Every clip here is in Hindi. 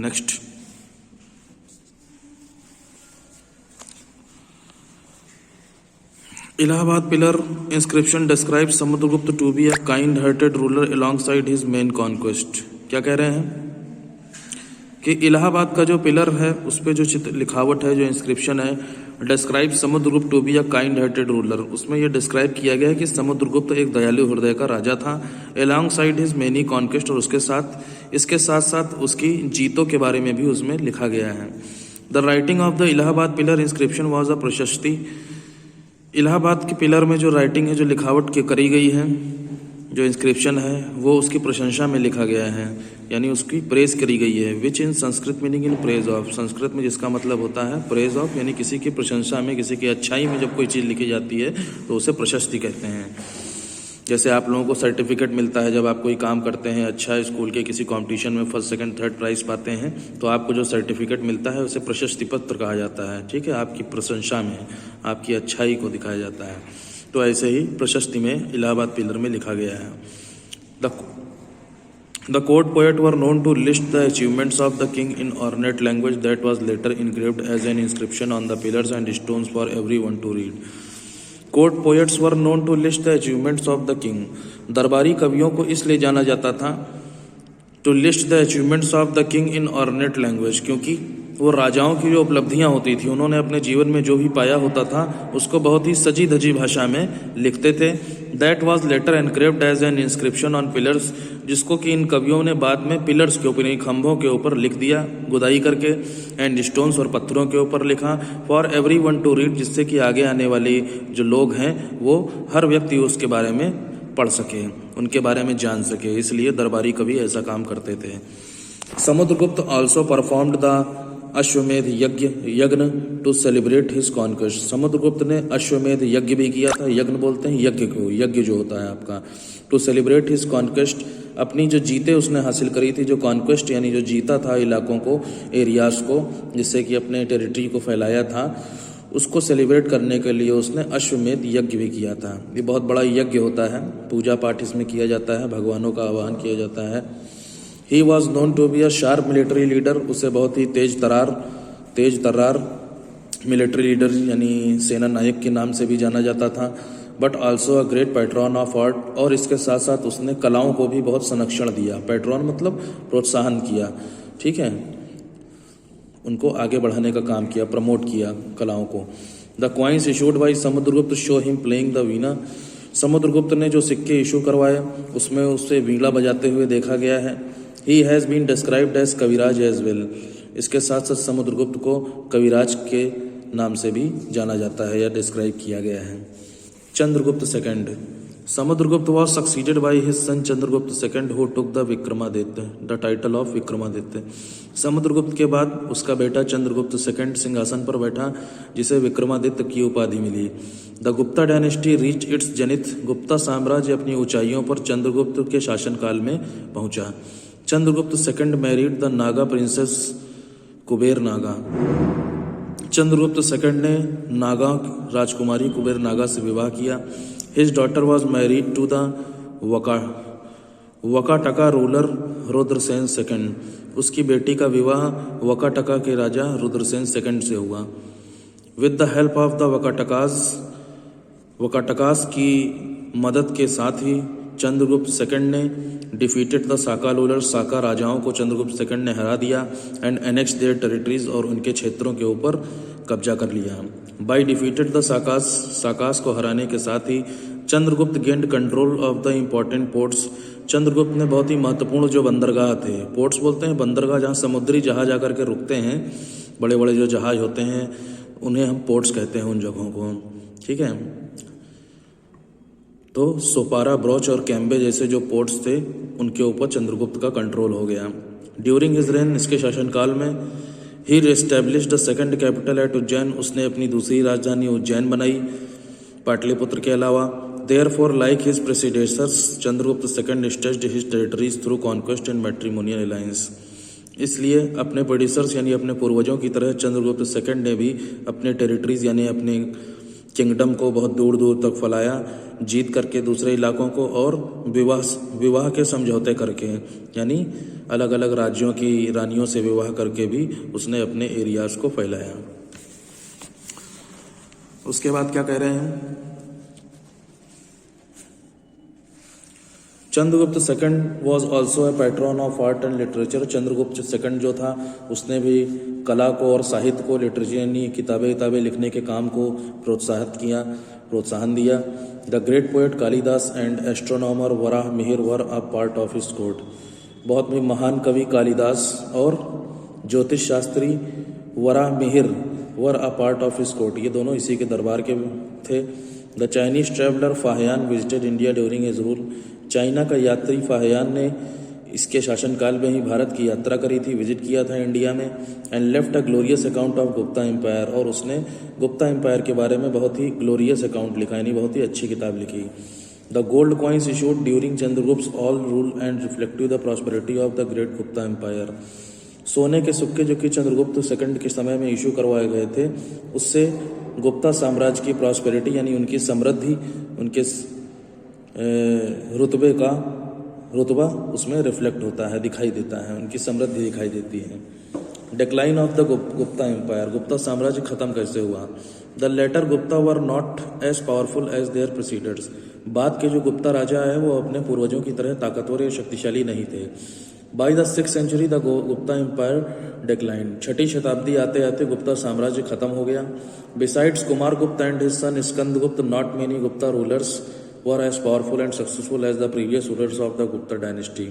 Next, Allahabad pillar inscription describe Samudragupta to be a kind hearted ruler alongside his main conquest. क्या कह रहे हैं कि इलाहाबाद का जो पिलर है उस पे जो चित्र लिखावट है, जो इंस्क्रिप्शन है, describe Samudragupta to be a kind hearted ruler, उसमें ये डिस्क्राइब किया गया है कि समुद्रगुप्त एक दयालु हृदय का राजा था। Along side his many conquest, और इसके साथ साथ उसकी जीतों के बारे में भी उसमें लिखा गया है। The writing of the Allahabad pillar inscription was a प्रशस्ति। इलाहाबाद के पिलर में जो राइटिंग है, जो लिखावट करी गई है, जो इंस्क्रिप्शन है, वो उसकी प्रशंसा में लिखा गया है, यानी उसकी प्रेज करी गई है। Which in Sanskrit meaning in praise of, Sanskrit में जिसका मतलब होता है प्रेज ऑफ, यानी किसी की प्रशंसा में, किसी की अच्छाई में जब कोई चीज़ लिखी जाती है तो उसे प्रशस्ति कहते हैं। जैसे आप लोगों को सर्टिफिकेट मिलता है जब आप कोई काम करते हैं अच्छा, स्कूल के किसी कंपटीशन में फर्स्ट सेकंड थर्ड प्राइज पाते हैं तो आपको जो सर्टिफिकेट मिलता है उसे प्रशस्ति पत्र कहा जाता है। ठीक है, आपकी प्रशंसा में, आपकी अच्छाई को दिखाया जाता है। तो ऐसे ही प्रशस्ति में इलाहाबाद पिलर में लिखा गया है। The court poet were known to list the achievements of the king in ornate language that was later engraved as an inscription on the pillars and stones for everyone to read. Court poets were known to list the achievements of the king. दरबारी कवियों को इसलिए जाना जाता था to list the achievements of the king in ornate language, क्योंकि वो राजाओं की जो उपलब्धियां होती थी, उन्होंने अपने जीवन में जो भी पाया होता था उसको बहुत ही सजी धजी भाषा में लिखते थे। That was later engraved as an inscription on pillars, जिसको कि इन कवियों ने बाद में पिलर्स के ऊपर, खंभों के ऊपर लिख दिया गुदाई करके, एंड स्टोन्स और पत्थरों के ऊपर लिखा, फॉर एवरीवन टू रीड, जिससे कि आगे आने वाले जो लोग हैं वो हर व्यक्ति उसके बारे में पढ़ सके, उनके बारे में जान सके। इसलिए दरबारी कवि ऐसा काम करते थे। Samudragupta also performed the Ashvamedha yajna to celebrate his conquest. Samudragupta ने अश्वमेध यज्ञ भी किया था। यज्ञ बोलते हैं यज्ञ को, यज्ञ जो होता है आपका। टू सेलिब्रेट हिज कॉन्क्वेस्ट, अपनी जो जीते उसने हासिल करी थी, जो कॉन्क्वेस्ट यानी जो जीता था इलाकों को, एरियाज को, जिससे कि अपने टेरिटरी को फैलाया था, उसको सेलिब्रेट करने के लिए उसने अश्वमेध यज्ञ भी किया था। ये बहुत बड़ा यज्ञ होता है, पूजा पाठ इसमें किया जाता है, भगवानों का आह्वान किया जाता है। He was known to be a sharp military leader, उसे बहुत ही तेज तर्रार मिलिट्री लीडर यानी सेना नायक के नाम से भी जाना जाता था। But also a great patron of art, और इसके साथ साथ उसने कलाओं को भी बहुत संरक्षण दिया। पैट्रॉन मतलब प्रोत्साहन किया, ठीक है, उनको आगे बढ़ाने का काम किया, प्रमोट किया कलाओं को। The coins issued by Samudragupta show him playing the veena. Samudragupta ने जो सिक्के इशू करवाए उसमें उससे वीणा बजाते हुए देखा गया है। He has been described as Kaviraj as well। इसके साथ साथ समुद्रगुप्त को कविराज के नाम से भी जाना जाता है या डिस्क्राइब किया गया है। Chandragupta second, Samudragupta was succeeded by his son Chandragupta second who took the Vikramaditya, the title of Vikramaditya. Samudragupta के बाद उसका बेटा चंद्रगुप्त सेकंड सिंहासन पर बैठा, जिसे विक्रमादित्य की उपाधि मिली। The Gupta dynasty reach its zenith, Gupta साम्राज्य अपनी ऊंचाइयों पर चंद्रगुप्त के शासनकाल में पहुंचा। Chandragupta second married the Naga princess Kubera Naga. Chandragupta second ने नागा राजकुमारी कुबेर नागा से विवाह किया। His daughter was married to the Vakataka ruler Rudrasena second, उसकी बेटी का विवाह वकाटका के राजा रुद्रसेन सेकंड से हुआ। With the help of the Vakatakas की मदद के साथ ही चंद्रगुप्त सेकंड ने defeated the Saka ruler, Saka राजाओं को चंद्रगुप्त सेकंड ने हरा दिया। एंड एनेक्स देयर टेरिटरीज, और उनके क्षेत्रों के ऊपर कब्जा कर लिया। बाई डिफीटेड द साकास को हराने के साथ ही Chandragupta gained control of the important ports. Chandragupta ने बहुत ही महत्वपूर्ण जो बंदरगाह थे, पोर्ट्स बोलते हैं बंदरगाह, जहाँ समुद्री जहाज आकर के रुकते हैं, बड़े बड़े जो जहाज होते हैं उन्हें हम पोर्ट्स कहते हैं उन जगहों को, ठीक है। तो सोपारा, ब्रोच और कैम्बे जैसे जो पोर्ट्स थे उनके ऊपर चंद्रगुप्त का कंट्रोल हो गया। ड्यूरिंग हिज रेन, इसके शासनकाल में, ही reestablished the second capital at Ujjain, उसने अपनी दूसरी राजधानी उज्जैन बनाई पाटलिपुत्र के अलावा। Therefore like his predecessors Chandragupta second stretched his territories through conquest and matrimonial alliance. इसलिए अपने प्रोड्यूसर्स यानी अपने पूर्वजों की तरह चंद्रगुप्त सेकंड ने भी अपने टेरिटरीज यानी अपने किंगडम को बहुत दूर दूर तक फैलाया जीत करके दूसरे इलाकों को, और विवाह के समझौते करके, यानी अलग अलग राज्यों की रानियों से विवाह करके भी उसने अपने एरियाज को फैलाया। उसके बाद क्या कह रहे हैं, Chandragupta second was also a pattern of art and literature. Chandragupta second जो था उसने भी कला को और साहित्य को, लिटरेचर यानी किताबें लिखने के काम को प्रोत्साहन दिया। The great poet Kalidasa and astronomer Varaha Mihira were a part of his court. बहुत ही महान कवि कालिदास और ज्योतिष शास्त्री Varaha Mihira were a part of his court, ये दोनों इसी के दरबार के थे। The Chinese traveller Fahien visited India during his rule. China का यात्री फाहियान ने इसके शासनकाल में ही भारत की यात्रा करी थी, विजिट किया था इंडिया में। And left a glorious account of Gupta empire, और उसने गुप्ता एम्पायर के बारे में बहुत ही ग्लोरियस अकाउंट लिखा, यानी बहुत ही अच्छी किताब लिखी। The gold coins issued during Chandragupta all rule and reflective the prosperity of the great Gupta empire. सोने के सिक्के जो कि चंद्रगुप्त सेकंड के समय में इशू करवाए गए थे, उससे गुप्ता साम्राज्य की प्रॉस्पेरिटी यानी उनकी समृद्धि, उनके रुतबा उसमें रिफ्लेक्ट होता है, दिखाई देता है, उनकी समृद्धि दिखाई देती है। Decline of the Gupta empire, Gupta साम्राज्य खत्म कैसे हुआ। The later Gupta were not as powerful as their presidents. बाद के जो गुप्ता राजा है वो अपने पूर्वजों की तरह ताकतवर या शक्तिशाली नहीं थे। By the 6th century the Gupta empire decline. 6ठी शताब्दी आते आते गुप्ता साम्राज्य खत्म हो गया। Besides Kumara Gupta and his son Skandagupta, not many Gupta rulers were as powerful and successful as the previous rulers of the Gupta dynasty.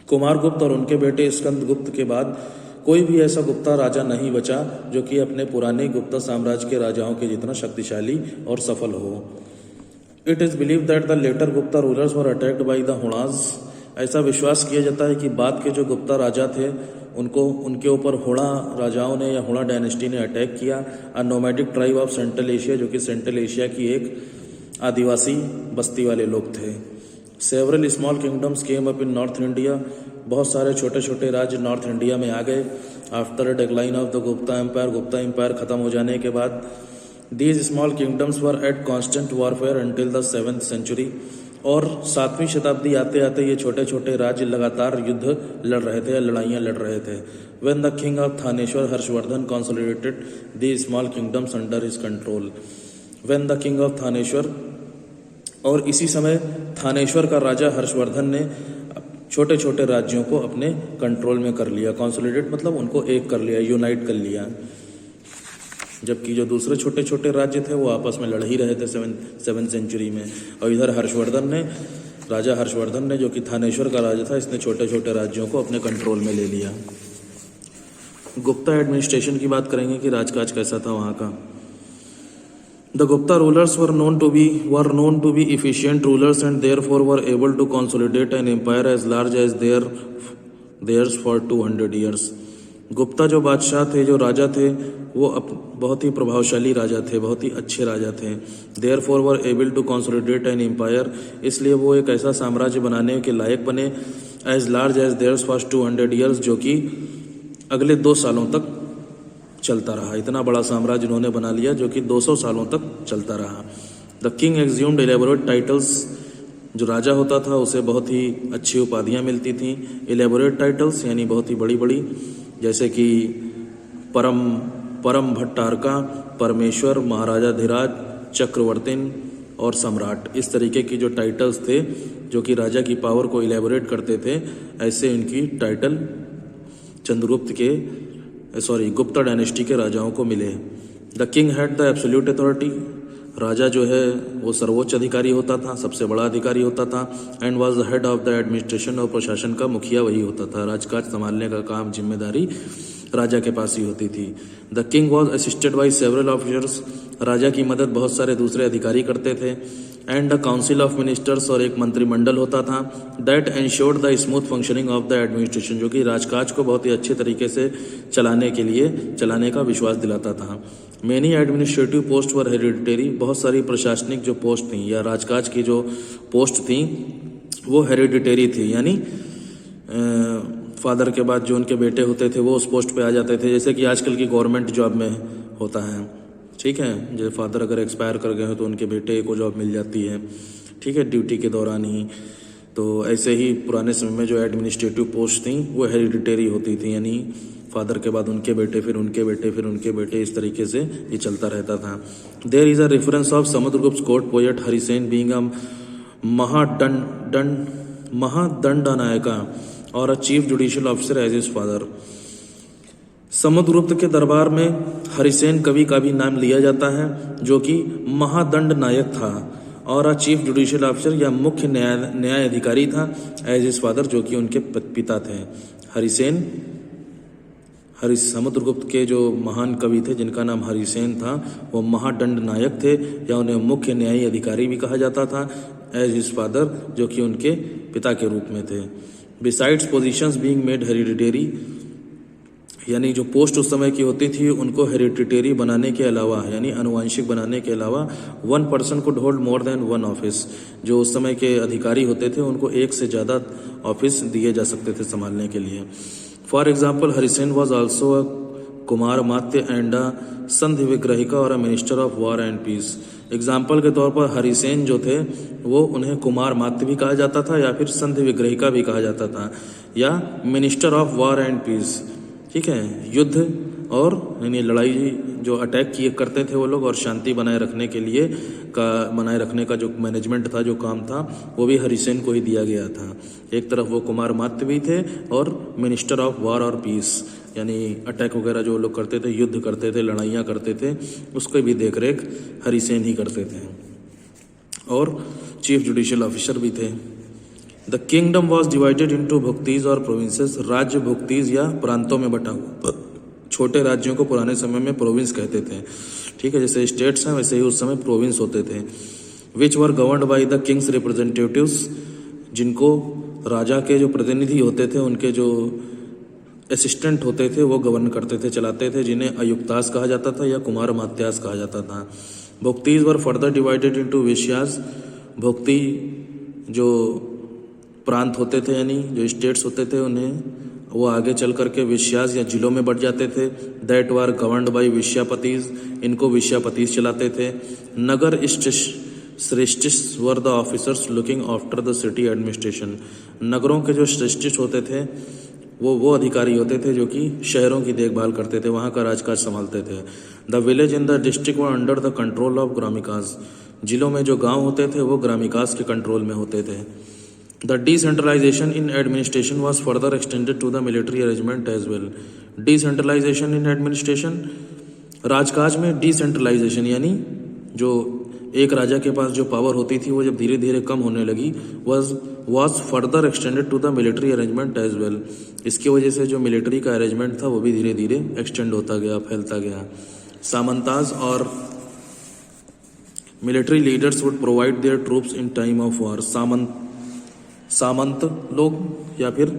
Kumara Gupta और उनके बेटे स्कंदगुप्त के बाद कोई भी ऐसा गुप्ता राजा नहीं बचा जो कि अपने पुराने गुप्ता साम्राज्य के राजाओं के जितना शक्तिशाली और सफल हो। It is believe that the later Gupta rulers were attacked by the Hunas. ऐसा विश्वास किया जाता है कि बाद के जो गुप्ता राजा थे उनके ऊपर हुणा राजाओं ने या हुणा डायनेस्टी ने अटैक किया। A nomadic tribe of Central Asia, जो कि सेंट्रल एशिया की एक आदिवासी बस्ती वाले लोग थे। Several small kingdoms came up in north India. बहुत सारे छोटे छोटे राज्य नॉर्थ इंडिया में आ गए। After decline of the Gupta empire खत्म हो जाने के बाद these small kingdoms were at constant warfare until the 7th century। और 7वीं शताब्दी आते आते ये छोटे छोटे राज्य लगातार युद्ध लड़ रहे थे या लड़ाइयाँ लड़ रहे थे। When the king of Thaneshwar Harshvardhan consolidated the small kingdoms under his control. When the king of Thaneshwar, और इसी समय थानेश्वर का राजा हर्षवर्धन ने छोटे छोटे राज्यों को अपने कंट्रोल में कर लिया। कंसोलिडेट मतलब उनको एक कर लिया, यूनाइट कर लिया। जबकि जो दूसरे छोटे छोटे राज्य थे वो आपस में लड़ ही रहे थे 7th century में। और इधर राजा हर्षवर्धन ने जो कि थानेश्वर का राजा था, इसने छोटे छोटे राज्यों को अपने कंट्रोल में ले लिया। गुप्ता एडमिनिस्ट्रेशन की बात करेंगे कि राजकाज कैसा था वहाँ का। The Gupta rulers were known to be efficient rulers and therefore were able to consolidate an empire as large as theirs for 200 years. Gupta जो बादशाह थे, जो राजा थे, वो बहुत ही प्रभावशाली राजा थे, बहुत ही अच्छे राजा थे। Therefore were able to consolidate an empire, इसलिए वो एक ऐसा साम्राज्य बनाने के लायक बने as large as theirs for 200 years, जो कि अगले 2 सालों तक चलता रहा। इतना बड़ा साम्राज्य उन्होंने बना लिया जो कि 200 सालों तक चलता रहा। The king exhumed elaborate titles, जो राजा होता था उसे बहुत ही अच्छी उपाधियां मिलती थीं। इलेबोरेट टाइटल्स यानी बहुत ही बड़ी बड़ी, जैसे कि परम भट्टारका, परमेश्वर, महाराजा धीराज, चक्रवर्तिन और सम्राट। इस तरीके की जो टाइटल्स थे जो कि राजा की पावर को इलेबोरेट करते थे, ऐसे इनकी टाइटल गुप्ता डायनेस्टी के राजाओं को मिले। The king had the absolute authority, राजा जो है वो सर्वोच्च अधिकारी होता था, सबसे बड़ा अधिकारी होता था। And was the head of the administration, और प्रशासन का मुखिया वही होता था। राजकाज संभालने का काम, जिम्मेदारी राजा के पास ही होती थी। The king was assisted by several officers, राजा की मदद बहुत सारे दूसरे अधिकारी करते थे। And the council of ministers, और एक मंत्रिमंडल होता था। That ensured the smooth functioning of the administration, जो कि राजकाज को बहुत ही अच्छे तरीके से चलाने का विश्वास दिलाता था। मेनी एडमिनिस्ट्रेटिव पोस्ट वर हेरिडिटरी, बहुत सारी प्रशासनिक जो पोस्ट थी या राजकाज की जो पोस्ट थी वो हेरिडिटरी थी, यानी फादर के बाद जो उनके बेटे होते थे वो उस पोस्ट पे आ जाते थे, जैसे कि आजकल की गवर्नमेंट जॉब में होता है। ठीक है, जैसे फादर अगर एक्सपायर कर गए हो तो उनके बेटे को जॉब मिल जाती है, ठीक है, ड्यूटी के दौरान ही। तो ऐसे ही पुराने समय में जो एडमिनिस्ट्रेटिव पोस्ट थी वो हेरिडिटरी होती थी, यानी फादर के बाद उनके बेटे, फिर उनके बेटे, फिर उनके बेटे, इस तरीके से ये चलता रहता था। There is a reference of Samudragupta court poet Harisena being a Mahadandanayaka और a chief judicial officer as his father. Samudragupta के दरबार में हरिसेन कवि का भी नाम लिया जाता है, जो कि महादंड नायक था और अ चीफ जुडिशियल ऑफिसर या मुख्य न्याय अधिकारी था एज हिज फादर, जो कि उनके पिता थे। समुद्रगुप्त के जो महान कवि थे जिनका नाम हरिसेन था, वो महादंड नायक थे या उन्हें मुख्य न्यायी अधिकारी भी कहा जाता था एज हिज फादर, जो कि उनके पिता के रूप में थे। Besides positions being made hereditary, यानी जो पोस्ट उस समय की होती थी उनको हेरिडिटरी बनाने के अलावा, यानी अनुवांशिक बनाने के अलावा, 1 person could hold more than 1 office. जो उस समय के अधिकारी होते थे उनको एक से ज़्यादा ऑफिस दिए जा सकते थे संभालने के लिए। For example, Harisena was also a Kumaramatya and a Sandhivigrahika और a minister of war and peace. Example के तौर पर हरिसेन जो थे वो उन्हें कुमार मात्य भी कहा जाता था या फिर संधि विग्रहिका भी कहा जाता था, या minister of war and peace, ठीक है, युद्ध और यानी लड़ाई जो अटैक किए करते थे वो लोग, और शांति बनाए रखने के लिए बनाए रखने का जो मैनेजमेंट था, जो काम था, वो भी हरिसेन को ही दिया गया था। एक तरफ वो कुमार मात्य भी थे और मिनिस्टर ऑफ वॉर और पीस, यानी अटैक वगैरह जो लोग करते थे, युद्ध करते थे, लड़ाइयाँ करते थे, उसकी भी देखरेख हरिसेन ही करते थे, और चीफ जुडिशियल ऑफिसर भी थे। The kingdom was divided into bhuktis और प्रोविंसेस। राज्य भुक्तीज या प्रांतों में बटा हुआ। छोटे राज्यों को पुराने समय में प्रोविंस कहते थे, ठीक है, जैसे स्टेट्स हैं वैसे ही उस समय प्रोविंस होते थे। Which were governed by the king's representatives, जिनको राजा के जो प्रतिनिधि होते थे, उनके जो असिस्टेंट होते थे, वो गवर्न करते थे, चलाते थे, जिन्हें अयुक्तास कहा जाता था या कुमार मात्यास कहा जाता था। भुक्तीज वर फर्दर डिवाइडेड इंटू विश्यास। भुक्ति जो प्रांत होते थे, यानी जो स्टेट्स होते थे, उन्हें वो आगे चल करके विश्यास या जिलों में बढ़ जाते थे। दैट वर गवर्नड बाय विश्यापतिज, इनको विश्यापतिज चलाते थे। नगर श्रेष्ठिस were the officers looking after the city administration. नगरों के जो श्रेष्ठिस होते थे वो अधिकारी होते थे जो कि शहरों की देखभाल करते थे, वहाँ का राजकाज संभालते थे। The village in the district were under the control of ग्रामिकास। जिलों में जो गांव होते थे वो ग्रामिकास के कंट्रोल में होते थे। The decentralization in administration was further extended to the military arrangement as well. Decentralization in administration, राजकाज में डिसेंट्रलाइजेशन, यानी जो एक राजा के पास जो पावर होती थी वो जब धीरे धीरे कम होने लगी, was further extended to the military arrangement as well. इसकी वजह से जो मिलिट्री का अरेंजमेंट था वो भी धीरे धीरे एक्सटेंड होता गया, फैलता गया। सामंताज और military leaders would provide their troops in time of war. सामंत लोग या फिर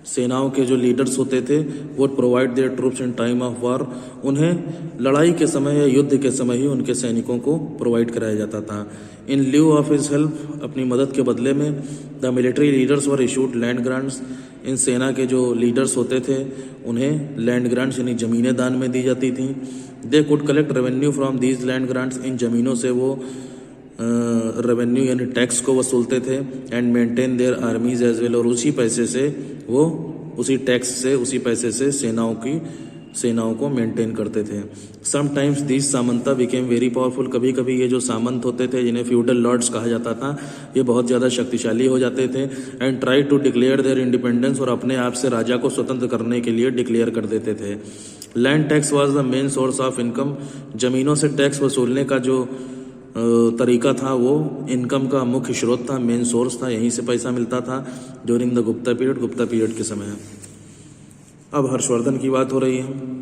सेनाओं के जो लीडर्स होते थे वो provide their troops in time of war. उन्हें लड़ाई के समय या युद्ध के समय ही उनके सैनिकों को प्रोवाइड कराया जाता था। In lieu of his help, अपनी मदद के बदले में, the military leaders were issued land grants. इन सेना के जो लीडर्स होते थे उन्हें लैंड ग्रांट्स यानी ज़मीनें दान में दी जाती थी। They could collect revenue from these land grants. इन ज़मीनों से वो रेवेन्यू यानी टैक्स को वसूलते थे। And maintain their armies as well, और उसी पैसे से वो उसी टैक्स से, उसी पैसे से सेनाओं को मेंटेन करते थे। Sometimes these samanta became very powerful. कभी कभी ये जो सामंत होते थे जिन्हें फ्यूडल लॉर्ड्स कहा जाता था, ये बहुत ज़्यादा शक्तिशाली हो जाते थे। And try to declare their independence, और अपने आप से राजा को स्वतंत्र करने के लिए डिक्लेयर कर देते थे। Land tax was the main source of income. ज़मीनों से टैक्स वसूलने का जो तरीका था वो इनकम का मुख्य स्रोत था, मेन सोर्स था, यहीं से पैसा मिलता था ड्यूरिंग द गुप्ता पीरियड के समय। अब हर्षवर्धन की बात हो रही है।